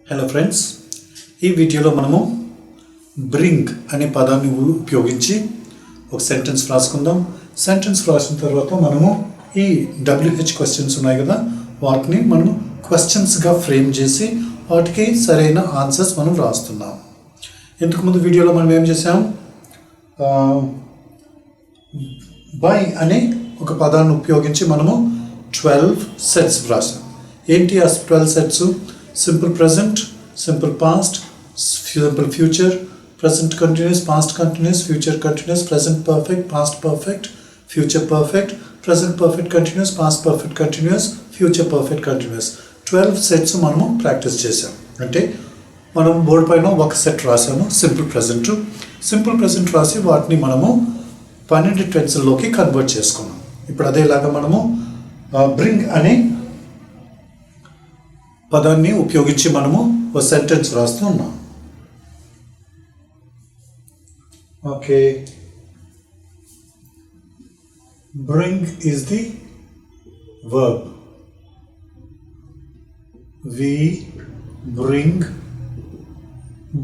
Hello friends, ఈ వీడియోలో మనము బ్రింగ్ అనే పదాన్ని ఉపయోగించి ఒక సెంటెన్స్ రాసుకుందాం. సెంటెన్స్ రాసిన తర్వాత మనము ఈ WH క్వశ్చన్స్ ఉన్నాయి కదా, వాటిని మనము క్వశ్చన్స్గా ఫ్రేమ్ చేసి వాటికి సరైన ఆన్సర్స్ మనం రాస్తున్నాం. ఇంతకుముందు వీడియోలో మనం ఏం చేసాం, బై అనే ఒక పదాన్ని ఉపయోగించి మనము 12 సెట్స్ రాసాం. ఏంటి ఆ 12 sets? Simple present, simple past, simple future, present continuous, past continuous, future continuous, present perfect, past perfect, future perfect, present perfect continuous, past perfect continuous, future perfect continuous. 12 sets మనము practice చేసాం. అంటే మనం board పైన ఒక set రాసాము, simple present రాసి వాటిని మనము పన్నెండు టెన్స్లోకి కన్వర్ట్ చేసుకున్నాం. ఇప్పుడు అదేలాగా మనము బ్రింగ్ అనే పదాన్ని ఉపయోగించి మనము ఒక సెంటెన్స్ రాస్తూ ఉన్నాం. Okay, bring is the verb. We bring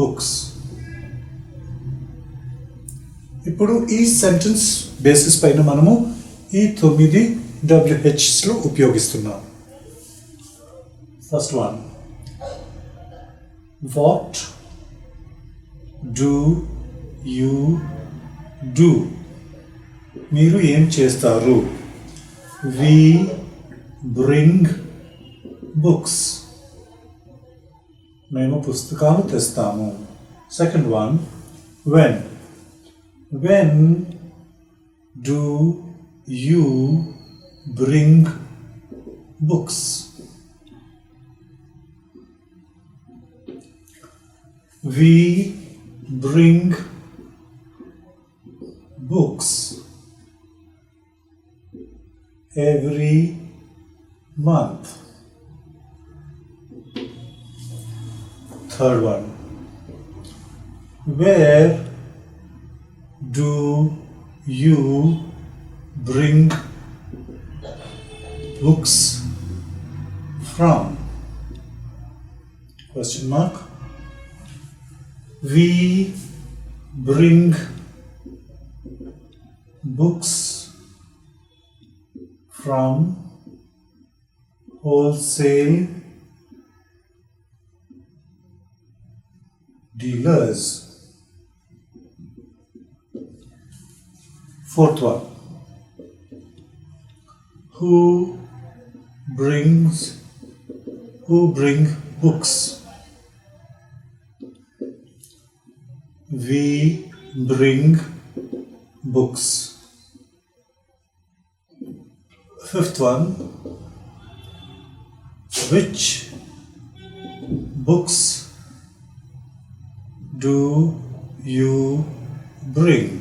books. ఇప్పుడు ఈ సెంటెన్స్ బేసిస్ పైన మనము ఈ 9 WHలో ఉపయోగిస్తున్నాం. First one, what do you do? మీరు ఏం చేస్తారు? We bring books. మేము పుస్తకాలు తెస్తాము. Second one, when do you bring books? We bring books every month. Third one, where do you bring books from? Question mark. We bring books from wholesale dealers. Fourth one, who bring books? We bring books. Fifth one, which books do you bring?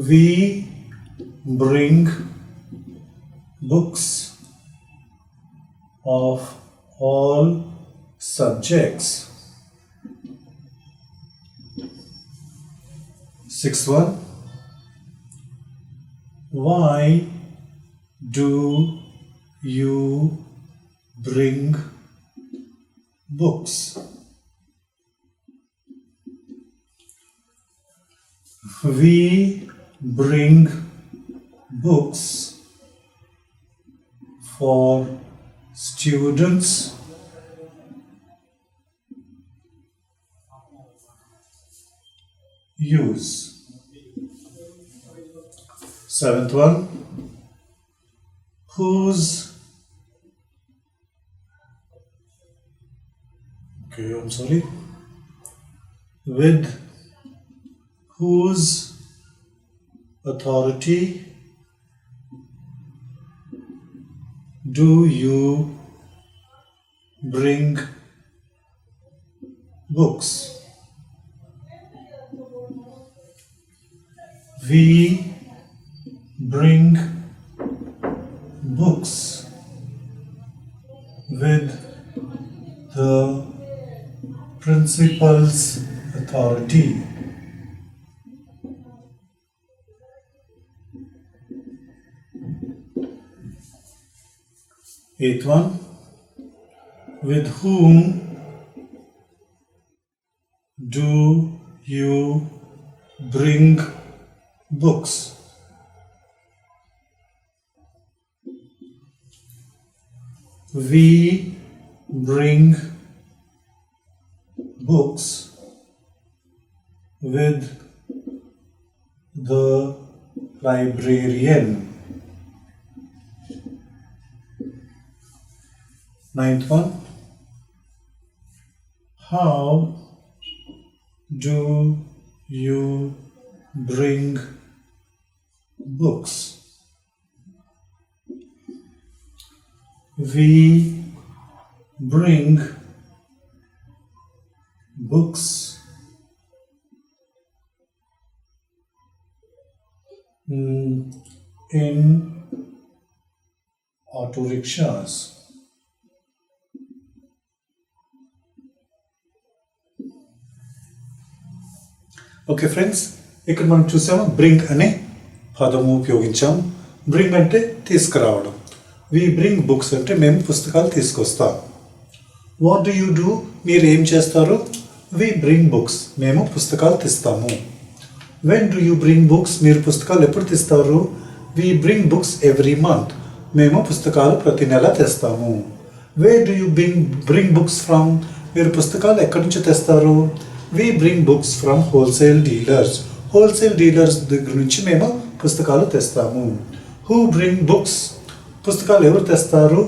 We bring books of all subjects. Sixth one, why do you bring books? We bring books for students use. Seventh one, with whose authority do you bring books? We bring books with the principal's authority. Eighth one, with whom do you bring books? We bring books with the librarian. Ninth one, how do you bring books? We bring books in auto rickshaws. Okay friends, ఇక్కడ మనం చూసాము bring అనే పదము ఉపయోగించాము. Bring అంటే తీసుకురావడం. వి bring books అంటే మేము పుస్తకాలు తీసుకొస్తాం. వాట్ డు యూ డూ, మీరు ఏం చేస్తారు? వి బ్రింగ్ బుక్స్, మేము పుస్తకాలు తీస్తాము. When do you bring books, మీరు పుస్తకాలు ఎప్పుడు తీస్తారు? We bring books every month, మేము పుస్తకాలు ప్రతి నెల తెస్తాము. Where do you bring books from, మీరు పుస్తకాలు ఎక్కడి నుంచి తెస్తారు? We bring books from wholesale dealers, wholesale dealers దగ్గర నుంచి మేము పుస్తకాలు తెస్తాము. హూ బ్రింగ్ బుక్స్, పుస్తకాలు ఎవరు తెస్తారు?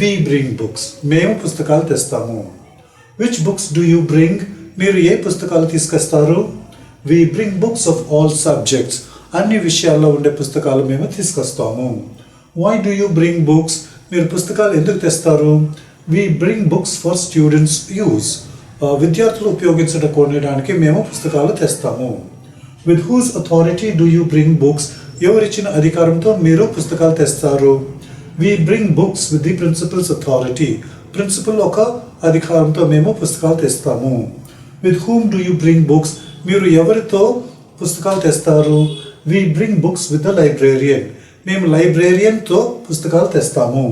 వి బ్రింగ్ బుక్స్, మేము పుస్తకాలు తెస్తాము. Which books do you bring, మీరు ఏ పుస్తకాలు తీసుకొస్తారు? We bring books of all subjects, అన్ని విషయాల్లో ఉండే పుస్తకాలు మేము తీసుకొస్తాము. Why do you bring books, మీరు పుస్తకాలు ఎందుకు తెస్తారు? We bring books for students use, విద్యార్థులు ఉపయోగించడానికి మేము పుస్తకాలు తెస్తాము. With whose authority do you bring books, ఎవరిచ్చిన అధికారంతో మీరు పుస్తకాలు తెస్తారు? We bring books with the principal's authority, principal ఒక అధికారంతో మేము పుస్తకాలు తెస్తాము. With whom do you bring books, మీరు ఎవరితో పుస్తకాలు తెస్తారు? We bring books with the librarian, మేము లైబ్రేరియన్తో పుస్తకాలు తెస్తాము.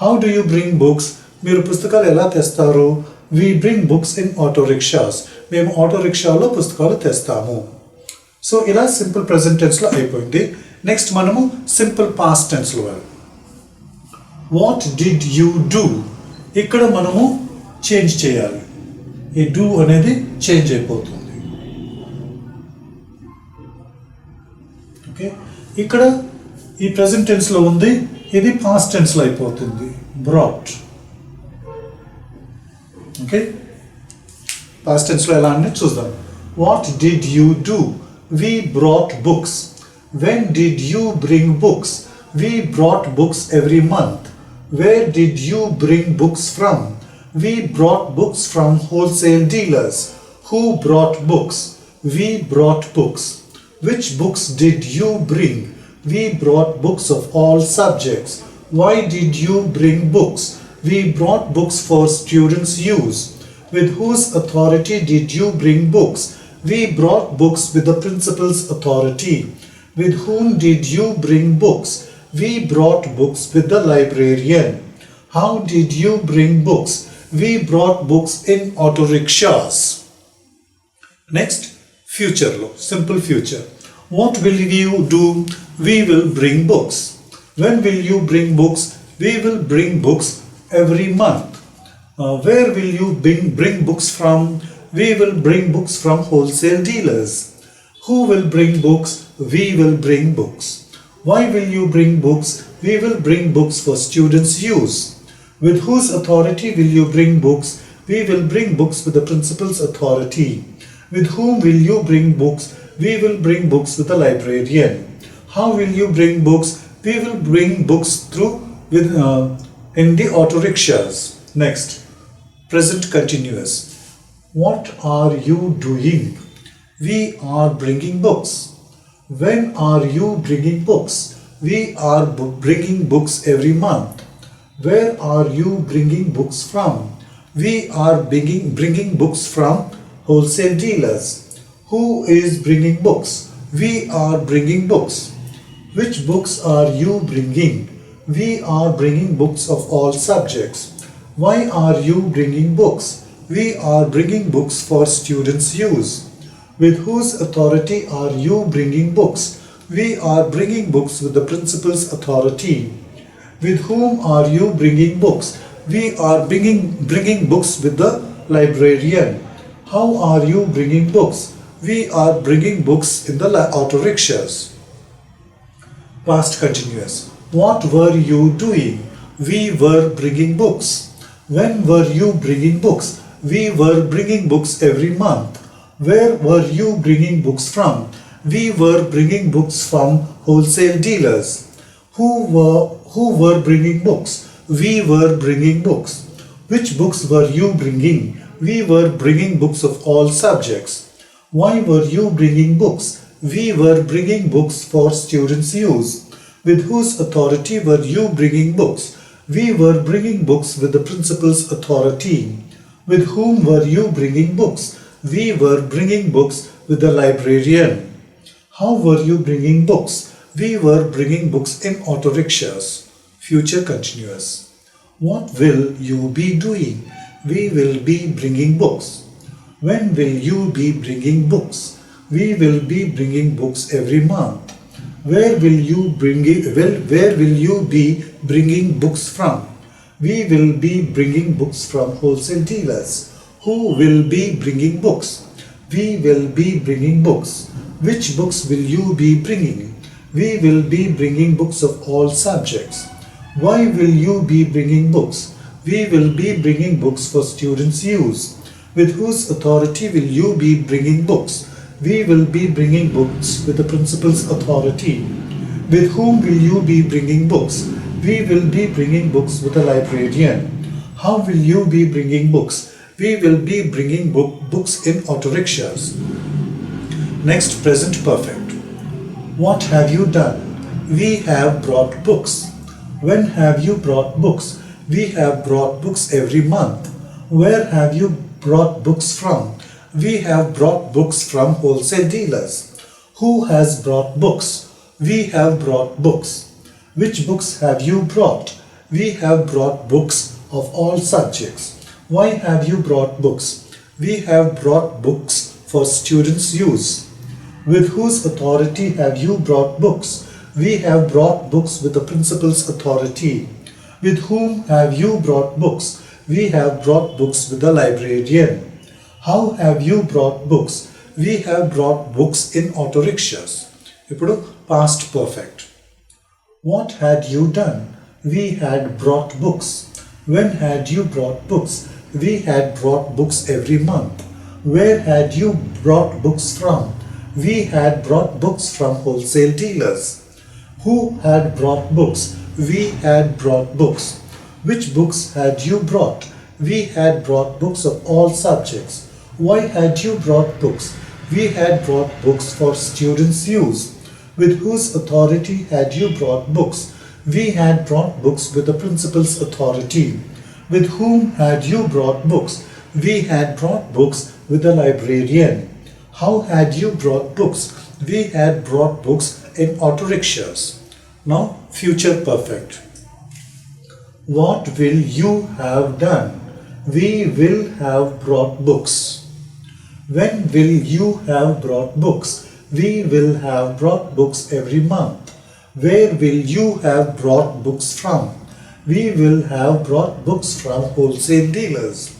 How do you bring books, మీరు పుస్తకాలు ఎలా తెస్తారు? We bring books in auto rickshaws, మేము ఆటో రిక్షాలో పుస్తకాలు తెస్తాము. సో ఇలా సింపుల్ ప్రెజెంట్ టెన్స్లో అయిపోయింది. నెక్స్ట్ మనము సింపుల్ పాస్ట్ టెన్స్లో వెళ్ళాలి. వాట్ డిడ్ యూ డూ, ఇక్కడ మనము చేంజ్ చేయాలి. ఈ డూ అనేది చేంజ్ అయిపోతుంది. ఓకే, ఇక్కడ ఈ ప్రెజెంట్ టెన్స్లో ఉంది, ఇది పాస్ట్ టెన్స్లో అయిపోతుంది. బ్రాట్. ఓకే, పాస్ట్ టెన్స్లో ఎలా అని చూద్దాం. What did you do, we brought books. When did you bring books, we brought books every month. Where did you bring books from, we brought books from wholesale dealers. Who brought books, we brought books. Which books did you bring, we brought books of all subjects. Why did you bring books, we brought books for students' use. With whose authority did you bring books, we brought books with the principal's authority. With whom did you bring books, we brought books with the librarian. How did you bring books, we brought books in auto rickshaws. Next, future lo, simple future. What will you do, we will bring books. When will you bring books, we will bring books every month. Where will you bring books from, we will bring books from wholesale dealers. Who will bring books, we will bring books. Why will you bring books, we will bring books for students' use. With whose authority will you bring books, we will bring books with the principal's authority. With whom will you bring books, we will bring books with the librarian. How will you bring books, we will bring books through with in the auto rickshaws. Next, present continuous. What are you doing, we are bringing books. When are you bringing books, we are bringing books every month. Where are you bringing books from, we are bringing books from wholesale dealers. Who is bringing books, we are bringing books. Which books are you bringing, We are bringing books of all subjects. Why are you bringing books? We are bringing books for students' use. With whose authority are you bringing books? We are bringing books with the principal's authority. With whom are you bringing books? We are bringing books with the librarian. How are you bringing books? We are bringing books in the auto rickshaws. Past continuous. What were you doing? We were bringing books. When were you bringing books? We were bringing books every month. Where were you bringing books from? We were bringing books from wholesale dealers. Who were bringing books? We were bringing books. Which books were you bringing? We were bringing books of all subjects. Why were you bringing books? We were bringing books for students' use. With whose authority were you bringing books? We were bringing books with the principal's authority. With whom were you bringing books? We were bringing books with the librarian. How were you bringing books? We were bringing books in auto rickshaws. Future continuous. What will you be doing? We will be bringing books. When will you be bringing books? We will be bringing books every month. Where will you be bringing books from? We will be bringing books from wholesale dealers. Who will be bringing books? We will be bringing books. Which books will you be bringing? We will be bringing books of all subjects. Why will you be bringing books? We will be bringing books for students' use. With whose authority will you be bringing books? We will be bringing books with the principal's authority. With whom will you be bringing books? We will be bringing books with a librarian. How will you be bringing books? We will be bringing books in auto rickshaws. Next, present perfect. What have you done? We have brought books. When have you brought books? We have brought books every month. Where have you brought books from? We have brought books from wholesale dealers. Who has brought books? We have brought books. Which books have you brought? We have brought books of all subjects. Why have you brought books? We have brought books for students' use. With whose authority have you brought books? We have brought books with the principal's authority. With whom have you brought books? We have brought books with the librarian. How have you brought books? We have brought books in auto rickshaws. ఇప్పుడు past perfect. What had you done? We had brought books. When had you brought books? We had brought books every month. Where had you brought books from? We had brought books from wholesale dealers. Who had brought books? We had brought books. Which books had you brought? We had brought books of all subjects. Why had you brought books? We had brought books for students' use. With whose authority had you brought books? We had brought books with the principal's authority. With whom had you brought books? We had brought books with the librarian. How had you brought books? We had brought books in auto rickshaws. Now, future perfect. What will you have done? We will have brought books. When will you have brought books? We will have brought books every month. Where will you have brought books from? We will have brought books from wholesale dealers.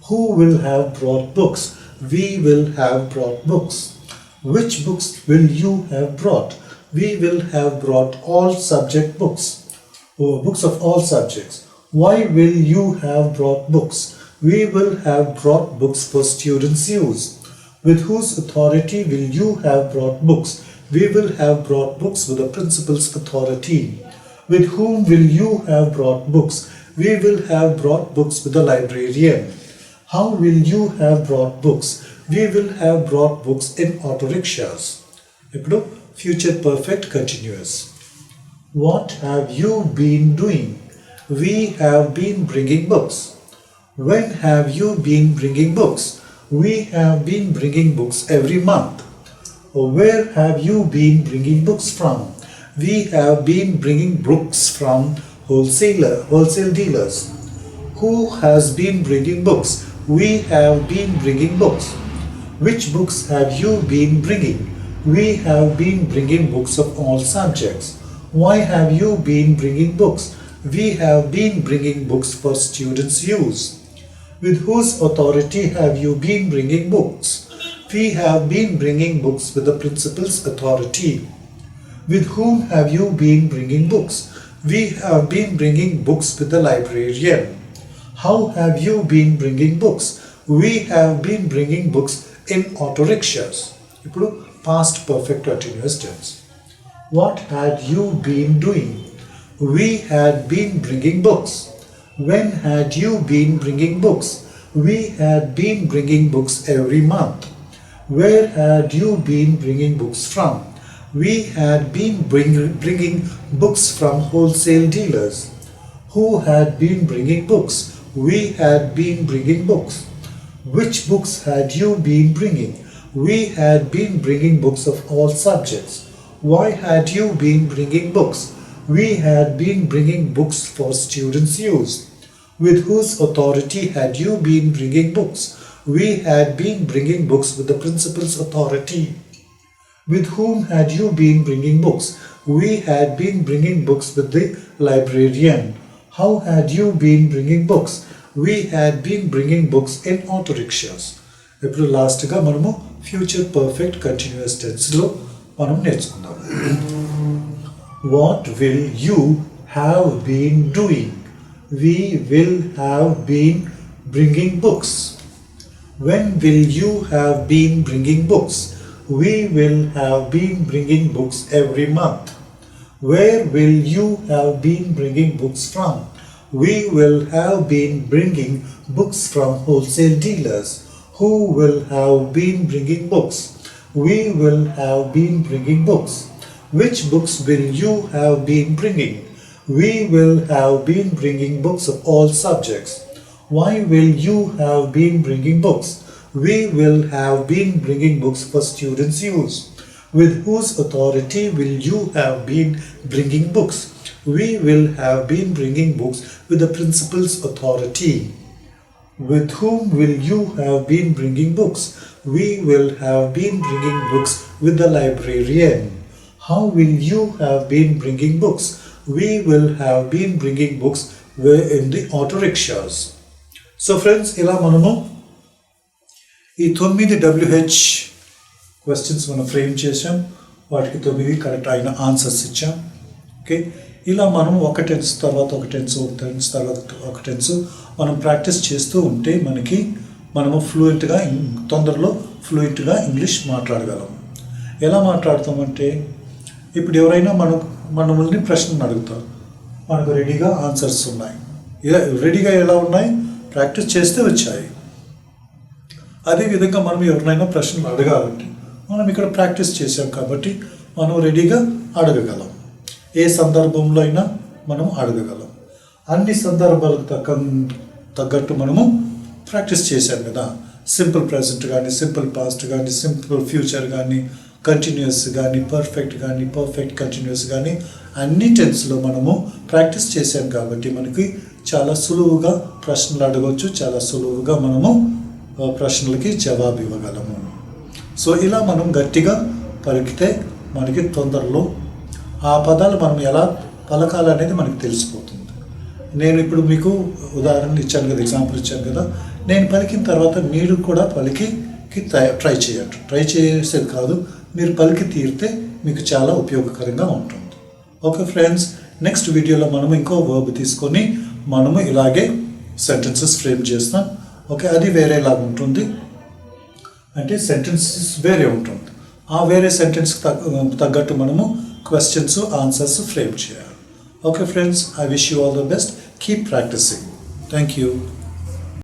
Who will have brought books? We will have brought books. Which books will you have brought? We will have brought all subject books. Books of all subjects. Why will you have brought books? We will have brought books for students' use. With whose authority will you have brought books? We will have brought books with the principal's authority. With whom will you have brought books? We will have brought books with the librarian. How will you have brought books? We will have brought books in auto rickshaws. ఇప్పుడు future perfect continuous. What have you been doing? We have been bringing books. When have you been bringing books? We have been bringing books every month. Where have you been bringing books from? We have been bringing books from wholesale dealers. Who has been bringing books? We have been bringing books. Which books have you been bringing? We have been bringing books of all subjects. Why have you been bringing books? We have been bringing books for students' use. With whose authority have you been bringing books? We have been bringing books with the principal's authority. With whom have you been bringing books? We have been bringing books with the librarian. How have you been bringing books? We have been bringing books in auto rickshaws. ఇప్పుడు past perfect continuous tense. What had you been doing? We had been bringing books. When had you been bringing books? We had been bringing books every month. Where had you been bringing books from? We had been bringing books from wholesale dealers. Who had been bringing books? We had been bringing books. Which books had you been bringing? We had been bringing books of all subjects. Why had you been bringing books? We had been bringing books for students' use. With whose authority had you been bringing books? We had been bringing books with the principal's authority. With whom had you been bringing books? We had been bringing books with the librarian. How had you been bringing books? We had been bringing books in auto rickshaws. ఇప్పుడు లాస్ట్గా మనము future perfect continuous టెన్స్లో మనం నేర్చుకుందాం. What will you have been doing? We will have been bringing books. When will you have been bringing books? We will have been bringing books every month. Where will you have been bringing books from? We will have been bringing books from wholesale dealers. Who will have been bringing books? We will have been bringing books. Which books will you have been bringing? We will have been bringing books of all subjects. Why will you have been bringing books? We will have been bringing books for students' use. With whose authority will you have been bringing books? We will have been bringing books with the principal's authority. With whom will you have been bringing books? We will have been bringing books with the librarian. How will you have been bringing books? We will have been bringing books in the auto rickshaws. So friends, ఇలా మనము ఈ 9 WH questions మనం frame చేసాం. వాటికి 9 correct అయిన answers ఇచ్చాం. Okay, ఇలా మనం ఒక టెన్స్ తర్వాత ఒక టెన్స్, ఒక టెన్స్ తర్వాత ఒక టెన్స్ మనం ప్రాక్టీస్ చేస్తూ ఉంటే మనము ఫ్లూయెంట్గా తొందరలో ఫ్లూయెంట్గా ఇంగ్లీష్ మాట్లాడగలం. ఎలా మాట్లాడతామంటే, ఇప్పుడు ఎవరైనా మనల్ని ప్రశ్నలు అడుగుతారు, మనకు రెడీగా ఆన్సర్స్ ఉన్నాయి. రెడీగా ఎలా ఉన్నాయి? ప్రాక్టీస్ చేస్తే వచ్చాయి. అదేవిధంగా మనం ఎవరినైనా ప్రశ్నలు అడగాలంటే మనం ఇక్కడ ప్రాక్టీస్ చేసాం కాబట్టి మనం రెడీగా అడగగలం. ఏ సందర్భంలో అయినా మనం అడగగలం. అన్ని సందర్భాలకు తగ్గట్టు మనము ప్రాక్టీస్ చేశాం కదా. సింపుల్ ప్రెజెంట్ కానీ, సింపుల్ పాస్ట్ కానీ, సింపుల్ ఫ్యూచర్ కానీ, కంటిన్యూస్ కానీ, పర్ఫెక్ట్ కానీ, పర్ఫెక్ట్ కంటిన్యూస్ కానీ అన్ని టెన్స్లో మనము ప్రాక్టీస్ చేశాం కాబట్టి మనకి చాలా సులువుగా ప్రశ్నలు అడగవచ్చు, చాలా సులువుగా మనము ప్రశ్నలకి జవాబు ఇవ్వగలము. సో ఇలా మనం గట్టిగా పలికితే మనకి తొందరలో ఆ పదాలు మనం ఎలా పలకాలనేది మనకు తెలిసిపోతుంది. నేను ఇప్పుడు మీకు ఉదాహరణలు ఇచ్చాను కదా, ఎగ్జాంపుల్ ఇచ్చాను కదా. నేను పలికిన తర్వాత మీరు కూడా పలికి ట్రై చేయండి. ట్రై చేసేది కాదు, మీరు పలికి తీరితే మీకు చాలా ఉపయోగకరంగా ఉంటుంది. ఓకే ఫ్రెండ్స్, నెక్స్ట్ వీడియోలో మనం ఇంకో వర్బ్ తీసుకొని మనము ఇలాగే సెంటెన్సెస్ ఫ్రేమ్ చేస్తాం. ఓకే, అది వేరేలాగా ఉంటుంది. అంటే సెంటెన్సెస్ వేరే ఉంటుంది. ఆ వేరే సెంటెన్స్కి తగ్గట్టు మనము క్వశ్చన్స్, ఆన్సర్స్ ఫ్రేమ్ చేయాలి. Okay friends, I wish you all the best. Keep practicing. Thank you.